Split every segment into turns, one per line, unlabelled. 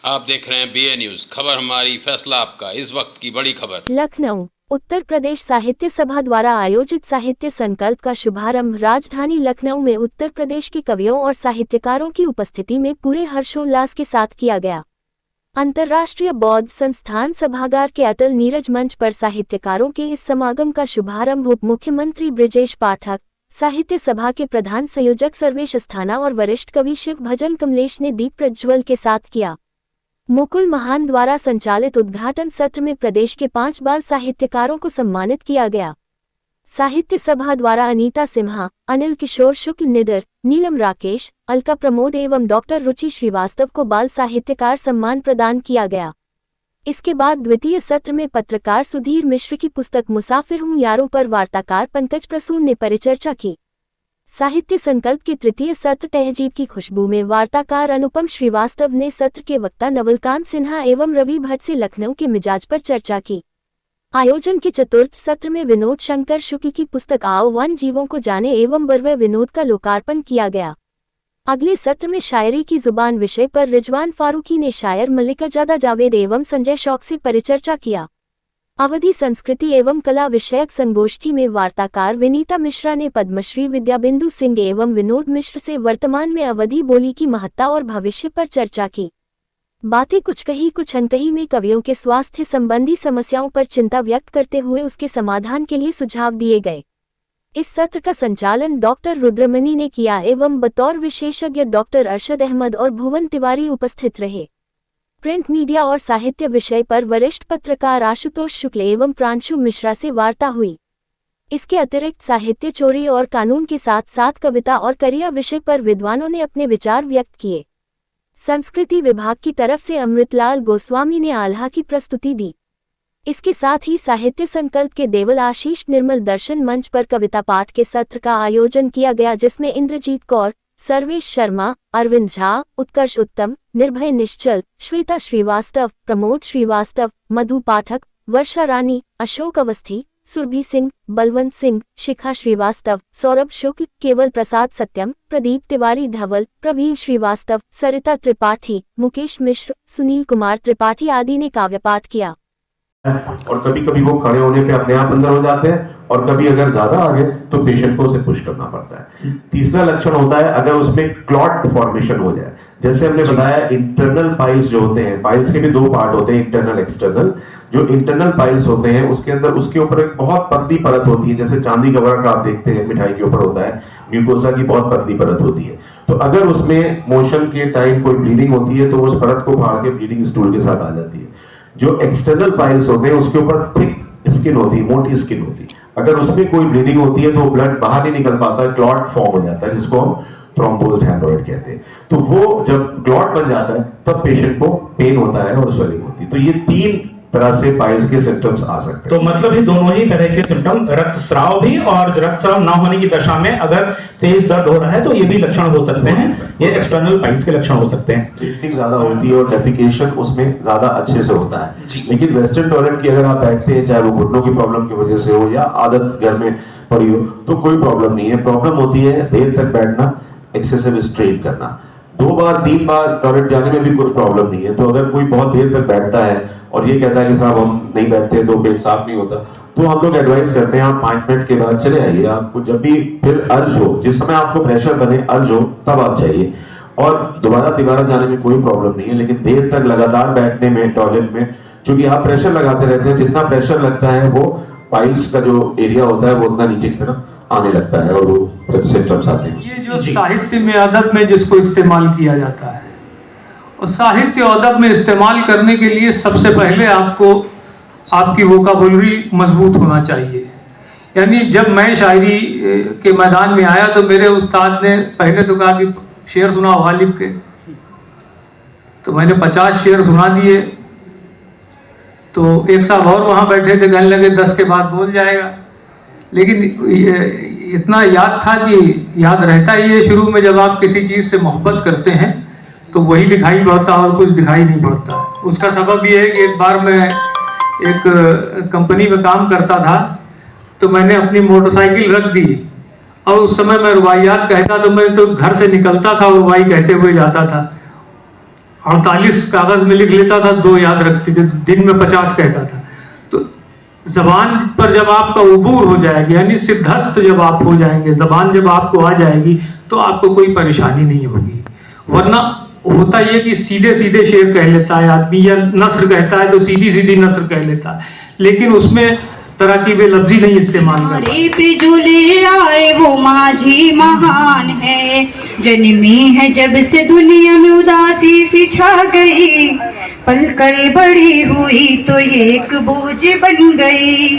आप देख रहे हैं BA न्यूज, खबर हमारी फैसला आपका। इस वक्त की बड़ी खबर।
लखनऊ उत्तर प्रदेश साहित्य सभा द्वारा आयोजित साहित्य संकल्प का शुभारंभ राजधानी लखनऊ में उत्तर प्रदेश के कवियों और साहित्यकारों की उपस्थिति में पूरे हर्षोल्लास के साथ किया गया। अंतर्राष्ट्रीय बौद्ध संस्थान सभागार के अटल नीरज मंच पर साहित्यकारों के इस समागम का शुभारंभ उप मुख्यमंत्री बृजेश पाठक, साहित्य सभा के प्रधान संयोजक सर्वेश अस्थाना और वरिष्ठ कवि शिव भजन कमलेश ने दीप प्रज्वल के साथ किया। मुकुल महान द्वारा संचालित उद्घाटन सत्र में प्रदेश के 5 बाल साहित्यकारों को सम्मानित किया गया। साहित्य सभा द्वारा अनीता सिम्हा, अनिल किशोर शुक्ल निडर, नीलम राकेश, अलका प्रमोद एवं डॉक्टर रुचि श्रीवास्तव को बाल साहित्यकार सम्मान प्रदान किया गया। इसके बाद द्वितीय सत्र में पत्रकार सुधीर मिश्र की पुस्तक मुसाफिर हूँ यारों पर वार्ताकार पंकज प्रसून ने परिचर्चा की। साहित्य संकल्प के तृतीय सत्र तहजीब की खुशबू में वार्ताकार अनुपम श्रीवास्तव ने सत्र के वक्ता नवलकांत सिन्हा एवं रवि भट्ट से लखनऊ के मिजाज पर चर्चा की। आयोजन के चतुर्थ सत्र में विनोद शंकर शुक्ल की पुस्तक आओ वन जीवों को जाने एवं बरवे विनोद का लोकार्पण किया गया। अगले सत्र में शायरी की जुबान विषय पर रिजवान फारूकी ने शायर मल्लिका जादा जावेद एवं संजय शौक से परिचर्चा किया। अवधि संस्कृति एवं कला विषयक संगोष्ठी में वार्ताकार विनीता मिश्रा ने पद्मश्री विद्याबिंदु सिंह एवं विनोद मिश्र से वर्तमान में अवधि बोली की महत्ता और भविष्य पर चर्चा की। बातें कुछ कही कुछ अनकही में कवियों के स्वास्थ्य संबंधी समस्याओं पर चिंता व्यक्त करते हुए उसके समाधान के लिए सुझाव दिए गए। इस सत्र का संचालन डॉक्टर रुद्रमणि ने किया एवं बतौर विशेषज्ञ डॉक्टर अरशद अहमद और भुवन तिवारी उपस्थित रहे। प्रिंट मीडिया और साहित्य विषय पर वरिष्ठ पत्रकार आशुतोष शुक्ल एवं प्रांशु मिश्रा से वार्ता हुई। इसके अतिरिक्त साहित्य चोरी और कानून के साथ साथ कविता और करिया विषय पर विद्वानों ने अपने विचार व्यक्त किए। संस्कृति विभाग की तरफ से अमृतलाल गोस्वामी ने आल्हा की प्रस्तुति दी। इसके साथ ही साहित्य संकल्प के देवल आशीष निर्मल दर्शन मंच पर कविता पाठ के सत्र का आयोजन किया गया, जिसमें इंद्रजीत कौर, सर्वेश शर्मा, अरविंद झा, उत्कर्ष उत्तम, निर्भय निश्चल, श्वेता श्रीवास्तव, प्रमोद श्रीवास्तव, मधु पाठक, वर्षा रानी, अशोक अवस्थी, सुरभि सिंह, बलवंत सिंह, शिखा श्रीवास्तव, सौरभ शुक्ल, केवल प्रसाद सत्यम, प्रदीप तिवारी धवल, प्रवीण श्रीवास्तव, सरिता त्रिपाठी, मुकेश मिश्र, सुनील कुमार त्रिपाठी आदि ने काव्यपाठ किया।
और कभी कभी वो खड़े होने पे अपने आप अंदर हो जाते हैं और कभी अगर ज्यादा आगे तो पेशेंट को उसे पुश करना पड़ता है। तीसरा लक्षण होता है अगर उसमें क्लॉट फॉर्मेशन हो जाए। जैसे हमने बताया इंटरनल पाइल्स जो होते हैं, पाइल्स के भी 2 पार्ट होते हैं, इंटरनल एक्सटर्नल। जो इंटरनल पाइल्स होते हैं उसके अंदर उसके ऊपर एक बहुत पतली परत होती है, जैसे चांदी का वर्क आप देखते हैं मिठाई के ऊपर होता है, म्यूकोसा की बहुत पतली परत होती है। तो अगर उसमें मोशन के टाइम कोई ब्लीडिंग होती है तो उस परत को फाड़ के ब्लीडिंग स्टूल के साथ आ जाती है। जो एक्सटर्नल पाइल्स होते हैं उसके ऊपर थिक स्किन होती है, मोटी स्किन होती है। अगर उसमें कोई ब्लीडिंग होती है तो ब्लड बाहर नहीं निकल पाता है, क्लॉट फॉर्म हो जाता है, जिसको हम थ्रोम्बोज्ड हेमोरॉइड कहते हैं। तो वो जब क्लॉट बन जाता है तब पेशेंट को पेन होता है और स्वेलिंग होती है। तो ये 3 तरह से पाइल्स के सिम्टम्स आ सकते हैं।
तो मतलब ये दोनों ही तरह के सिम्टम, रक्तस्राव भी और रक्तस्राव ना होने की दशा में अगर तेज दर्द हो रहा है तो ये भी लक्षण हो सकते हैं। ये एक्सटर्नल पाइल्स के लक्षण हो सकते हैं।
ब्लीडिंग ज्यादा होती है और डेफिकेशन उसमें ज्यादा अच्छे से होता है। लेकिन वेस्टर्न टॉयलेट की अगर आप बैठते हैं, चाहे वो घुटनों की प्रॉब्लम की वजह से हो या आदत घर में पड़ी हो, तो कोई प्रॉब्लम नहीं है। प्रॉब्लम होती है देर तक बैठना, एक्सेसिव स्ट्रेन करना। 2 बार 3 बार टॉयलेट जाने में भी कोई प्रॉब्लम नहीं है। तो अगर कोई बहुत देर तक बैठता है और ये कहता है कि साहब हम नहीं बैठते तो पेट साफ नहीं होता, तो हम लोग एडवाइस करते हैं आप 5 मिनट के बाद चले आइए। आपको जब भी फिर अर्ज हो, जिस समय आपको प्रेशर बने, अर्ज हो, तब आप जाइए। और दोबारा जाने में कोई प्रॉब्लम नहीं है। लेकिन देर तक लगातार बैठने में टॉयलेट में, चूंकि आप प्रेशर लगाते रहते हैं, जितना प्रेशर लगता है वो पाइल्स का जो एरिया होता है वो उतना नीचे की तरफ आने लगता है और वो सिम्टम्स आते हैं।
ये जो साहित्य में अदब में जिसको इस्तेमाल किया जाता है, और साहित्य अदब में इस्तेमाल करने के लिए सबसे पहले आपको आपकी वोकाबुलरी मजबूत होना चाहिए। यानी जब मैं शायरी के मैदान में आया तो मेरे उस्ताद ने पहले तो कहा कि शेर सुनाओ गालिब के, तो मैंने 50 शेर सुना दिए। तो एक साहब और वहाँ बैठे थे, कहने लगे 10 के बाद बोल जाएगा। लेकिन इतना याद था कि याद रहता ही है। शुरू में जब आप किसी चीज़ से मोहब्बत करते हैं तो वही दिखाई पड़ता और कुछ दिखाई नहीं पड़ता। उसका सबब ये है कि एक बार मैं एक कंपनी में काम करता था, तो मैंने अपनी मोटरसाइकिल रख दी और उस समय मैं रुबाइयात कहता, तो मैं तो घर से निकलता था और रुबाई कहते हुए जाता था। 48 कागज में लिख लेता था, 2 याद रखते थे, दिन में 50 कहता था। तो जबान पर जब आपका उबूर हो जाएगी, यानी सिद्धस्थ जब आप हो जाएंगे, जबान जब आपको आ जाएगी, तो आपको कोई परेशानी नहीं होगी। वरना होता ये कि सीधे सीधे शेर कह लेता है आदमी, या नस्र कहता है तो सीधी सीधी नस्र कह लेता है, लेकिन उसमें तरकीब लफ्जी नहीं इस्तेमाल करता।
बिजुली आए वो माझी महान है, जन्मी है जब से दुनिया में उदासी सी छा गई, पलकर बड़ी हुई तो ये एक बोझ बन गई,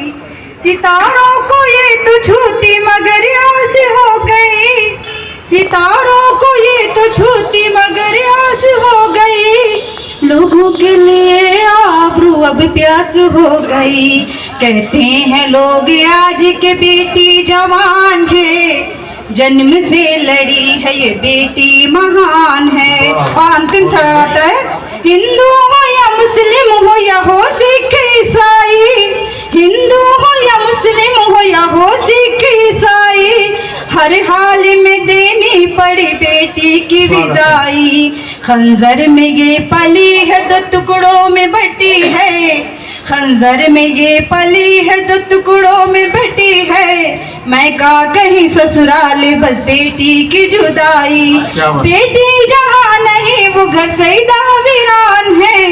सितारों को ये तो छूती मगर आस हो गई, सितारों को ये तो छूती मगर आस हो गई, लोगों के लिए आबरू अब प्यास हो गई, कहते हैं लोग आज के बेटी जवान है, जन्म से लड़ी है ये बेटी महान है। और अंतिम छाता है, हिंदू हो या मुस्लिम हो या हो सिख ईसाई, हिंदू हो या मुस्लिम हो या हो सिख ईसाई, हर हाल में देनी पड़ी बेटी की विदाई, खंजर में ये पली है तो टुकड़ों में बटी है, खंजर में ये पली है तो टुकड़ों में बटी है, मैं का कहीं ससुराल बस बेटी की जुदाई, बेटी जहाँ नहीं वो घर सईदा वीरान है,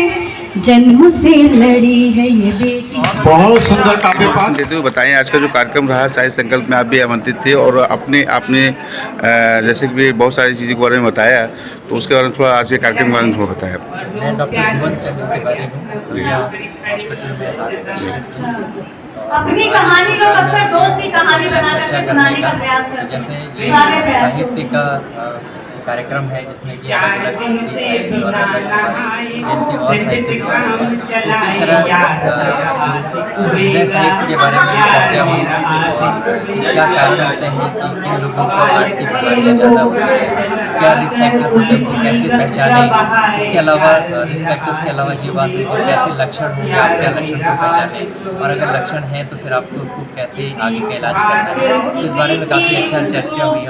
जन्म से लड़ी है ये बेटी।
बहुत सुंदर काव्य
भाषण देते हुए बताएं आज का जो कार्यक्रम रहा साहित्य संकल्प में आप भी आमंत्रित थे और आपने जैसे कि बहुत सारी चीज़ों के बारे में बताया, तो उसके बारे में थोड़ा आज के कार्यक्रम के बारे में थोड़ा बताया।
मैं डॉक्टर भुवन चंद्र तिवारी हूँ, हॉस्पिटल में
अपनी कहानी को अक्सर दोस्त की कहानी बनाकर
चर्चा करने का, जैसे ये साहित्य का कार्यक्रम है जिसमें कि अलग अलग देश और अलग देश के और साहित्य, इसी तरह साहित्य के बारे में चर्चा हुई और क्या कारण होते हैं कि किन लोगों को आर्ट की बीमारियाँ ज़्यादा होती हैं, क्या रिस्क फैक्टर्स होते हैं उनको कैसे पहचानें, इसके अलावा रिस्क फैक्टर्स के अलावा ये बात हुई कि कैसे लक्षण होंगे, आप क्या लक्षण को पहचानें, और अगर लक्षण है तो फिर आपको उसको कैसे आगे का इलाज करना है, तो इस बारे में काफ़ी अच्छा चर्चा हुई।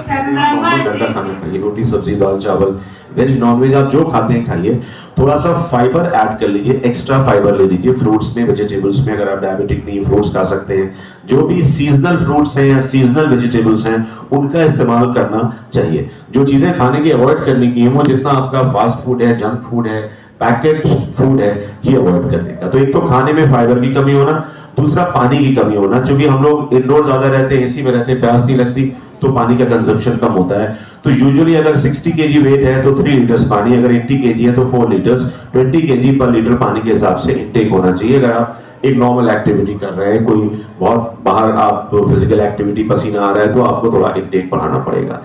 हम
रोटी सब्जी दाल चावल वेज नॉन वेज आप जो खाते हैं खाइए, थोड़ा सा फाइबर ऐड कर लीजिए, एक्स्ट्रा फाइबर ले लीजिए फ्रूट्स में, वेजिटेबल्स में। अगर आप डायबिटिक नहीं, फ्रूट्स खा सकते हैं। जो भी सीजनल फ्रूट्स हैं या सीजनल वेजिटेबल्स हैं उनका इस्तेमाल करना चाहिए। जो चीजें खाने की अवॉइड करने की है वो जितना आपका फास्ट फूड है, जंक फूड है, पैकेट फूड है, ये अवॉइड करने का। तो एक तो खाने में फाइबर की कमी होना, दूसरा पानी की कमी होना। क्योंकि हम लोग इंडोर ज्यादा रहते हैं, एसी में रहते हैं, प्यास नहीं लगती, तो पानी का कंजप्शन कम होता है। तो यूजुअली अगर 60 kg वेट है तो 3 लीटर्स पानी, अगर 80 kg है तो 4 लीटर्स, 20 kg पर लीटर पानी के हिसाब से इंटेक होना चाहिए। अगर आप एक नॉर्मल एक्टिविटी कर रहे हैं, कोई बहुत बाहर आप फिजिकल एक्टिविटी, पसीना आ रहा है, तो आपको थोड़ा इंटेक बढ़ाना पड़ेगा।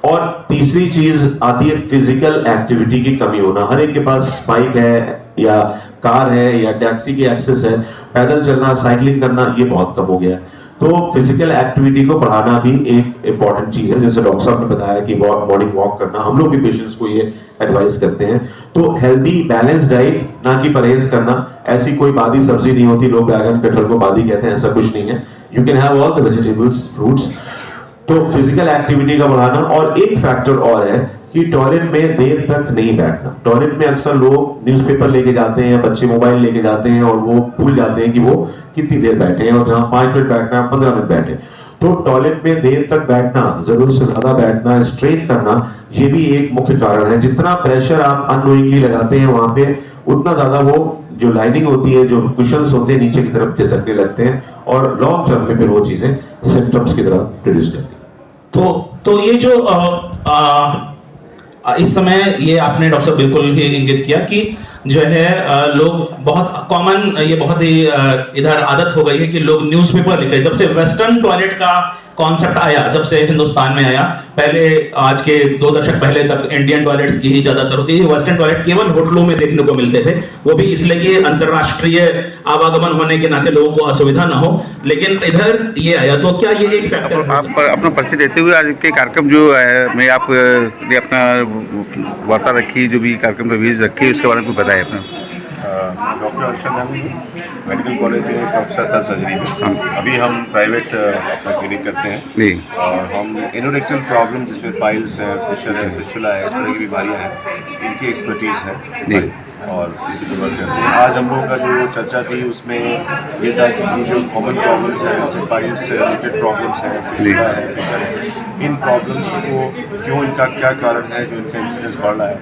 और तीसरी चीज आती है फिजिकल एक्टिविटी की कमी होना। हर एक के पास बाइक है या कार है या टैक्सी की एक्सेस है, पैदल चलना, साइकिलिंग करना ये बहुत कम हो गया है। तो फिजिकल एक्टिविटी को बढ़ाना भी एक इंपॉर्टेंट चीज है। जैसे डॉक्टर साहब ने बताया कि मॉर्निंग वॉक करना, हम लोग भी पेशेंट्स को ये एडवाइस करते हैं। तो हेल्दी बैलेंस डाइट, ना कि परहेज करना। ऐसी कोई बादी सब्जी नहीं होती, लोग बैगन कटहल को बादी कहते हैं, ऐसा कुछ नहीं है। You can have all the vegetables, fruits. तो फिजिकल एक्टिविटी का बढ़ाना। और एक फैक्टर और है कि टॉयलेट में देर तक नहीं बैठना। टॉयलेट में अक्सर लोग न्यूज़पेपर लेके जाते हैं या बच्चे मोबाइल लेके जाते हैं और वो भूल जाते हैं कि वो कितनी देर बैठे हैं, और जहां 5 मिनट बैठना है 15 मिनट बैठे। तो टॉयलेट में देर तक बैठना, जरूरत से ज्यादा बैठना, स्ट्रेन करना, ये भी एक मुख्य कारण है। जितना प्रेशर आप अननोइंगली लगाते हैं वहां पे, उतना ज्यादा वो जो लाइनिंग होती है, जो कुशन्स होते हैं, नीचे की तरफ खिसकने लगते हैं और लॉन्ग टर्म में फिर वो चीजें सिम्टम्स की तरह प्रोड्यूस करती है।
तो ये जो इस समय ये आपने डॉक्टर साहब बिल्कुल भी इंगित किया कि जो है लोग बहुत कॉमन, ये बहुत ही इधर आदत हो गई है कि लोग न्यूज़पेपर लिखे। जब से वेस्टर्न टॉयलेट का कॉन्सेप्ट आया, जब से हिंदुस्तान में आया, पहले आज के 2 दशक पहले तक इंडियन टॉयलेट्स की ही ज्यादातर होती थी। वेस्टर्न टॉयलेट केवल होटलों में देखने को मिलते थे, वो भी इसलिए कि अंतरराष्ट्रीय आवागमन होने के नाते लोगों को असुविधा ना हो। लेकिन इधर ये आया, तो क्या ये एक फैक्टर?
आप अपना परिचय देते हुए आज के कार्यक्रम जो है में आप ने अपना वार्ता रखी, जो भी कार्यक्रम रिव्यूज रखी, उसके बारे में कुछ बताएं अपना।
Doctor Arshad Ahmad, medical college में प्रोफेसर था सर्जरी में। अभी हम प्राइवेट अपना क्लिनिक करते हैं और हम इनोरेक्टल प्रॉब्लम जिसमें पाइल्स है, फिशर है, फिस्टुला है, इस तरह की बीमारियां हैं, इनकी एक्सपर्टीज़ है और इसी पर वर्क करते हैं। आज हम लोगों का जो चर्चा थी उसमें ये था कि ये जो कॉमन प्रॉब्लम्स हैं जैसे पाइल्स से रिलेटेड प्रॉब्लम्स हैं, फिस्टुला है, फिशर है, इन प्रॉब्लम्स को क्यों, इनका क्या कारण है जो इनका इंसिडेंस बढ़ रहा है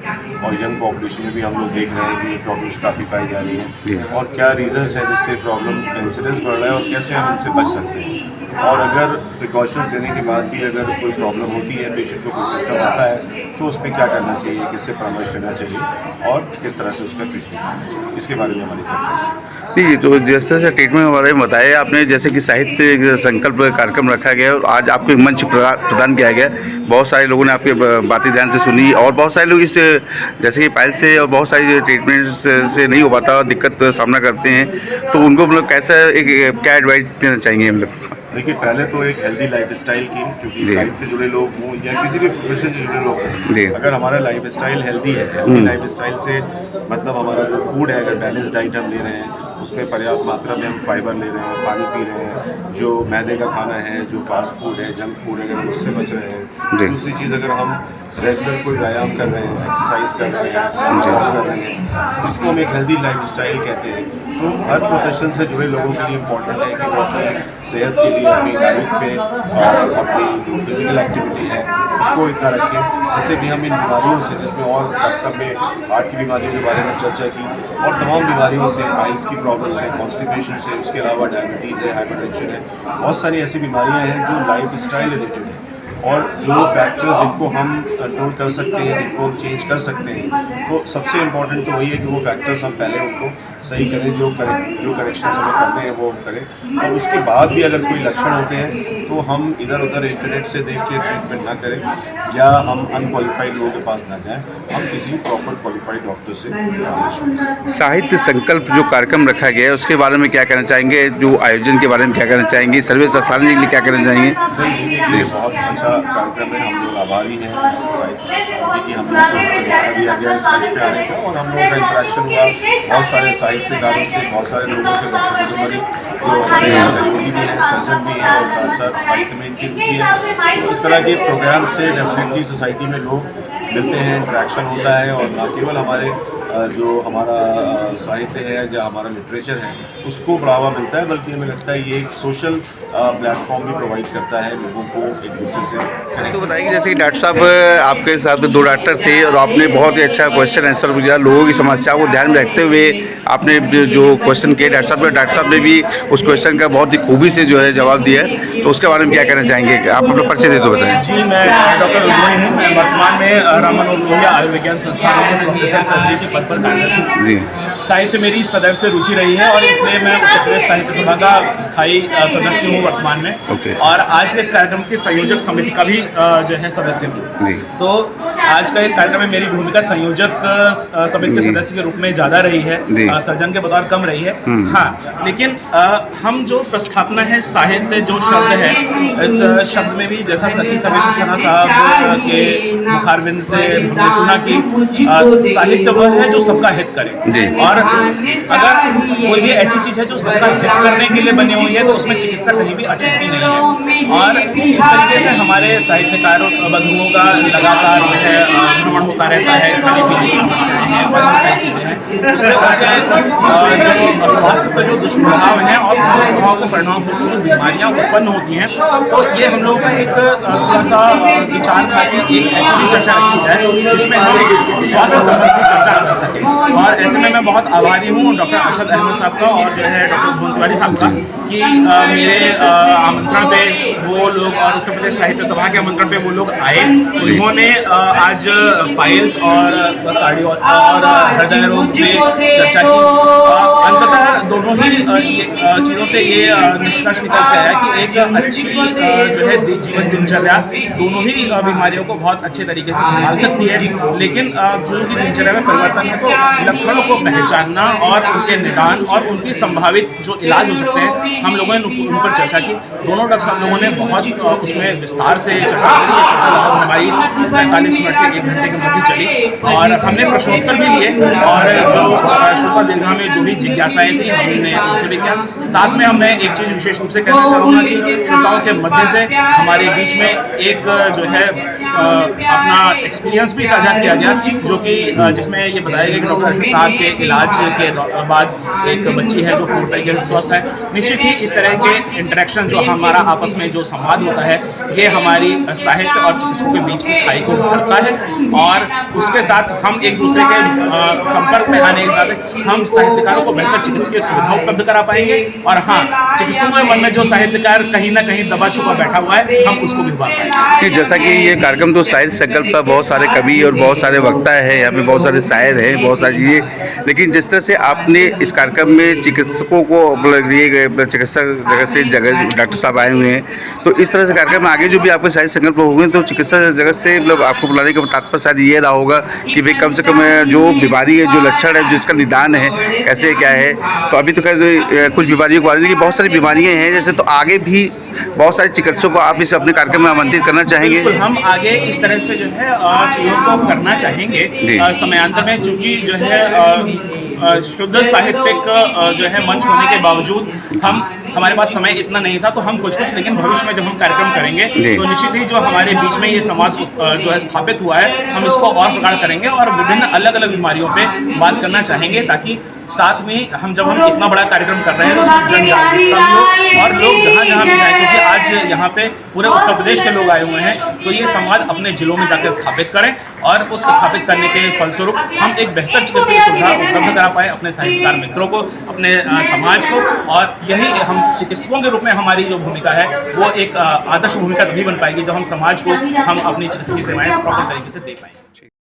और यंग पॉपुलेशन में भी हम लोग देख रहे हैं कि ये प्रॉब्लम्स काफ़ी पाई जा रही हैं और क्या रीजंस हैं जिससे प्रॉब्लम का इंसिडेंस बढ़ रहा है और कैसे हम इनसे बच सकते हैं। और अगर प्रिकॉशंस देने के बाद भी अगर कोई प्रॉब्लम होती है, पेशेंट को कोई सिम्टम आता है तो उसमें क्या करना चाहिए, किससे परामर्श लेना चाहिए और किस तरह से उसका ट्रीटमेंट करना चाहिए, इसके बारे में हमारी चर्चा है।
ठीक, तो जिस तरह से ट्रीटमेंट के बारे में बताया आपने, जैसे कि साहित्य संकल्प कार्यक्रम रखा गया और आज आपको एक मंच प्रदान किया गया, बहुत सारे लोगों ने आपकी बातें ध्यान से सुनी और बहुत सारे लोग इस जैसे कि पाइल्स से और बहुत सारी ट्रीटमेंट से नहीं हो पाता, दिक्कत सामना करते हैं, तो उनको मतलब कैसा एक क्या एडवाइस देना चाहेंगे हम लोग?
देखिए, पहले तो एक हेल्दी लाइफस्टाइल की, क्योंकि साइंस से जुड़े लोग हों या किसी भी प्रोफेशन से जुड़े लोग हों, अगर हमारा लाइफस्टाइल हेल्दी है, हेल्दी लाइफस्टाइल से मतलब हमारा जो फूड है, अगर बैलेंस डाइट हम ले रहे हैं, उसमें पर्याप्त मात्रा में हम फाइबर ले रहे हैं, पानी पी रहे हैं, जो मैदे का खाना है, जो फास्ट फूड है, जंक फूड है, अगर हम उससे बच रहे हैं, दूसरी चीज़ अगर हम रेगुलर कोई व्यायाम कर रहे हैं, एक्सरसाइज कर रहे हैं, जॉब कर रहे हैं, जिसको हम एक हेल्दी लाइफस्टाइल कहते हैं, तो हर प्रोफेशन से जुड़े लोगों के लिए इम्पोर्टेंट है कि वो अपनी सेहत के लिए अपनी डाइट पे और अपनी जो फिजिकल एक्टिविटी है उसको इतना रखें जिससे कि हम इन बीमारियों से, जिसमें और अक्सर में हार्ट की बीमारियों के बारे में चर्चा की और तमाम बीमारियों से, पाइल्स की प्रॉब्लम्स है, कॉन्स्टिपेशन से, उसके अलावा डायबिटीज़ है, हाइपरटेंशन है, बहुत सारी ऐसी बीमारियाँ हैं जो लाइफस्टाइल रिलेटेड है और जो फैक्टर्स जिनको हम कंट्रोल कर सकते हैं, जिनको हम चेंज कर सकते हैं, तो सबसे इम्पॉर्टेंट तो वही है कि वो फैक्टर्स हम पहले उनको सही करें, जो करेक्शन हमें करने हैं वो हम करें और उसके बाद भी अगर कोई लक्षण होते हैं तो हम इधर उधर इंटरनेट से देख के ट्रीटमेंट ना करें या हम अनक्वालिफाइड लोगों के पास ना जाएं, हम किसी प्रॉपर क्वालिफाइड डॉक्टर से परामर्श करें।
साहित्य संकल्प जो कार्यक्रम रखा गया है उसके बारे में क्या कहना चाहेंगे, जो आयोजन के बारे में क्या कहना चाहेंगे, सर्विस स्थान के लिए क्या कहना चाहेंगे?
ये बहुत अच्छा कार्यक्रम है, हम लोग आभारी हैं साहित्य संस्थान की, हम लोग को इस पर मौका दिया गया इस मंच पे आने का और हम लोगों का इंटरेक्शन हुआ बहुत सारे साहित्यकारों से, बहुत सारे लोगों से, डॉक्टर मधुमरी जो हमारे सहयोगी भी हैं, सर्जन भी हैं और साथ साथ साहित्य में इनकी रुचि है, तो इस तरह के प्रोग्राम से डेफिनेटली सोसाइटी में लोग मिलते हैं, इंटरेक्शन होता है और ना केवल हमारे जो हमारा साहित्य है या हमारा लिटरेचर है उसको बढ़ावा मिलता है, बल्कि हमें लगता है ये एक सोशल प्लेटफॉर्म भी प्रोवाइड करता है लोगों को एक दूसरे से कनेक्ट।
तो बताइए, जैसे कि डॉक्टर साहब आपके साथ में 2 डॉक्टर थे और आपने बहुत ही अच्छा क्वेश्चन आंसर दिया, लोगों की समस्याओं को ध्यान में रखते हुए आपने जो क्वेश्चन किए डॉक्टर साहब ने भी उस क्वेश्चन का बहुत ही खूबी से जो है जवाब दिया है, तो उसके बारे में क्या कहना चाहेंगे? आप अपना परिचय दे तो बताएं।
जी, मैं डॉक्टर रुद्रमणि हूँ, मैं वर्तमान में राममनोहर लोहिया आयुर्विज्ञान संस्थान में प्रोफेसर सर्जरी के पद पर कार्यरत हूँ। जी, साहित्य मेरी सदैव से रुचि रही है और इसलिए मैं उत्तर प्रदेश साहित्य सभा का स्थायी सदस्य हूँ वर्तमान में। और आज के इस कार्यक्रम के संयोजक समिति का भी जो है सदस्य हूँ। तो आज का एक कार्यक्रम में मेरी भूमिका संयोजक समिति के सदस्य के रूप में ज़्यादा रही है, सर्जन के बतौर कम रही है। हाँ, लेकिन हम जो प्रस्थापना है साहित्य जो शब्द है, इस शब्द में भी जैसा सची सर्वेश्वर खन्ना साहब के मुखारबिंद से हमने सुना कि साहित्य वह है जो सबका हित करे और अगर कोई भी ऐसी चीज़ है जो सबका हित करने के लिए बनी हुई है तो उसमें चिकित्सा कहीं भी अछूती नहीं है। और जिस तरीके से हमारे साहित्यकारों बंधुओं का लगातार जो है भ्रमण होता रहता है, खाने पीने की समस्याएं हैं, बहुत सारी चीज़ें हैं, उससे उनके जो स्वास्थ्य पर जो दुष्प्रभाव हैं और दुष्प्रभाव के परिणाम स्वरूप जो बीमारियाँ उत्पन्न होती हैं, तो ये हम लोगों का एक थोड़ा सा विचार था कि एक ऐसी भी चर्चा रखी जाए जिसमें हम स्वास्थ्य संबंधी चर्चा कर सकें। और ऐसे में मैं बहुत आभारी हूँ डॉक्टर अरशद अहमद साहब का और जो है डॉक्टर भुवन तिवारी साहब का कि मेरे आमंत्रण पे वो लोग और उत्तर प्रदेश साहित्य सभा के आमंत्रण पे वो लोग आए। उन्होंने आज पाइल्स और कार्डियो और हृदय रोग पे चर्चा की। अंततः दोनों ही चीज़ों से ये निष्कर्ष निकल के आया कि एक अच्छी जो है जीवन दिनचर्या दोनों ही बीमारियों को बहुत अच्छे तरीके से संभाल सकती है, लेकिन जो उनकी दिनचर्या में परिवर्तन है तो लक्षणों को पहचानना और उनके निदान और उनकी संभावित जो इलाज हो सकते हैं, हम लोगों ने उन पर चर्चा की। दोनों डॉक्टर साहब लोगों ने बहुत उसमें विस्तार से चर्चा करी। चर्चा लगभग हमारी लड़ाई 45 मिनट से 1 घंटे के मध्य चली और हमने प्रश्नोत्तर भी लिए और जो श्रोता दीर्घा में जो भी जिज्ञासाएं थी हमने उनसे भी किया। साथ में मैं एक चीज़ विशेष रूप से कहना चाहूँगा कि श्रोताओं के मध्य से हमारे बीच में एक जो है अपना एक्सपीरियंस भी साझा किया गया, जो कि जिसमें ये बताया गया कि डॉक्टर अशोक साहब के इलाज के बाद एक बच्ची है जो पूरी तरीके से स्वस्थ है। निश्चित ही इस तरह के इंटरेक्शन जो हमारा आपस में जो संवाद होता है ये हमारी साहित्य और चिकित्सकों के बीच की खाई को भरता है और उसके साथ हम एक दूसरे के संपर्क में आने के साथ हम साहित्यकारों को बेहतर चिकित्सकीय सुविधा उपलब्ध करा पाएंगे और हाँ, चिकित्सकों के मन में जो साहित्यकार कहीं ना कहीं दबा छुपा बैठा हुआ है हम उसको भी उभार पाएंगे।
जैसा कि ये कार्यक्रम तो साहित्य संकल्प का बहुत सारे कवि और बहुत सारे वक्ता है, यहाँ पे बहुत सारे शायर हैं, बहुत सारी चीज़ें, लेकिन जिस तरह से आपने इस कार्यक्रम में चिकित्सकों को लिए गए, चिकित्सक जगह से जगह डॉक्टर साहब आए हुए हैं, तो इस तरह से कार्यक्रम में आगे जो भी आपके साहित्य संकल्प होंगे तो चिकित्सा जगत से मतलब आपको बुलाने का तात्पर्य शायद ये रहा होगा कि भाई कम से कम जो बीमारी है, जो लक्षण है, जिसका निदान है, कैसे क्या है। तो अभी तो खैर कुछ बीमारियों को की बहुत सारी बीमारियाँ हैं जैसे, तो आगे भी बहुत सारे चिकित्सकों को आप इस अपने कार्यक्रम में आमंत्रित करना चाहेंगे?
हम आगे इस तरह से जो है चीज़ों को करना चाहेंगे समयांतर में, चूँकि जो है शुद्ध साहित्यिक जो है मंच होने के बावजूद हमारे पास समय इतना नहीं था, तो हम कुछ लेकिन भविष्य में जब हम कार्यक्रम करेंगे तो निश्चित ही जो हमारे बीच में ये संवाद जो है स्थापित हुआ है हम इसको और प्रगाढ़ करेंगे और विभिन्न अलग अलग बीमारियों पे बात करना चाहेंगे, ताकि साथ में हम जब हम इतना बड़ा कार्यक्रम कर रहे हैं तो उसमें जन जागरूकता भी हो और लोग जहाँ जहाँ भी जाएँ, क्योंकि आज यहाँ पे पूरे उत्तर प्रदेश के लोग आए हुए हैं, तो ये संवाद अपने जिलों में जाकर स्थापित करें और उस स्थापित करने के फलस्वरूप हम एक बेहतर चिकित्सीय सुविधा उपलब्ध करा पाएँ अपने साहित्यकार मित्रों को, अपने समाज को। और यही हम चिकित्सकों के रूप में हमारी जो भूमिका है वो एक आदर्श भूमिका तभी बन पाएगी जब हम समाज को हम अपनी चिकित्सकीय सेवाएं प्रॉपर तरीके से दे पाएंगे।